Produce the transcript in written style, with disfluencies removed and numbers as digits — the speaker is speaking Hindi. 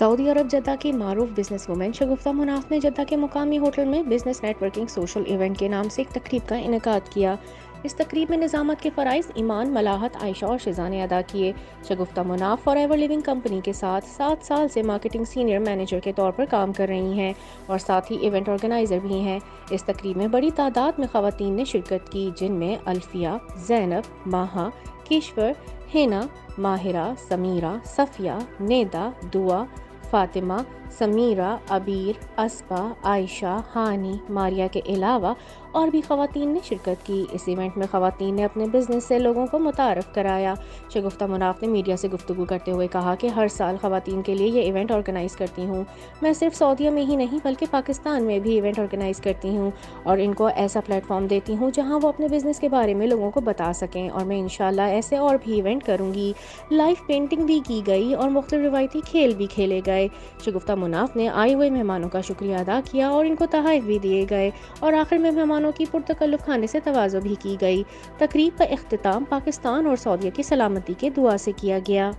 सऊदी अरब जद्दा की मारूफ बिजनेस वुमेन शगुफ्ता मुनाफ ने जद्दा के मुकामी होटल में बिजनेस नेटवर्किंग सोशल इवेंट के नाम से एक तकरीब का इनेकाद किया। इस तकरीब में निज़ामत के फ़राइज़ ईमान, मलाहत, आयशा और शिजा ने अदा किए। शगुफ्ता मुनाफ फॉरएवर लिविंग कंपनी के साथ 7 साल से मार्केटिंग सीनियर मैनेजर के तौर पर काम कर रही हैं और साथ ही इवेंट ऑर्गेनाइज़र भी हैं। इस तकरीब में बड़ी तादाद में ख़वातीन ने शिरकत की, जिनमें अल्फिया, जैनब, माहा, किश्वर, हिना, माहिरा, समीरा, सफ़िया, नेदा, दुआ, फ़ातिमा, समीरा, अबीर, अस्बा, आयशा, हानी, मारिया के अलावा और भी ख़वातीन ने शिरकत की। इस इवेंट में ख़वातीन ने अपने बिजनेस से लोगों को मुतारफ़ कराया। शगुफ्ता मुनाफ ने मीडिया से गुफ्तगू करते हुए कहा कि हर साल ख़वातीन के लिए ये इवेंट ऑर्गेनाइज़ करती हूँ। मैं सिर्फ सऊदीया में ही नहीं बल्कि पाकिस्तान में भी इवेंट ऑर्गेनाइज़ करती हूँ और इनको ऐसा प्लेटफॉर्म देती हूँ जहाँ वो अपने बिज़नेस के बारे में लोगों को बता सकें, और मैं इंशाल्लाह ऐसे और भी इवेंट करूँगी। लाइव पेंटिंग भी की गई और मुख्तलिफ रिवायती खेल भी खेले गए। शगुफ्ता मुनाफ ने आए हुए मेहमानों का शुक्रिया अदा किया और इनको तोहफ़े भी दिए गए और आखिर में मेहमानों की पुरतकल्लुफ़ खाने से तवाज़ो भी की गई। तकरीब का इख्तिताम पाकिस्तान और सऊदीया की सलामती के दुआ से किया गया।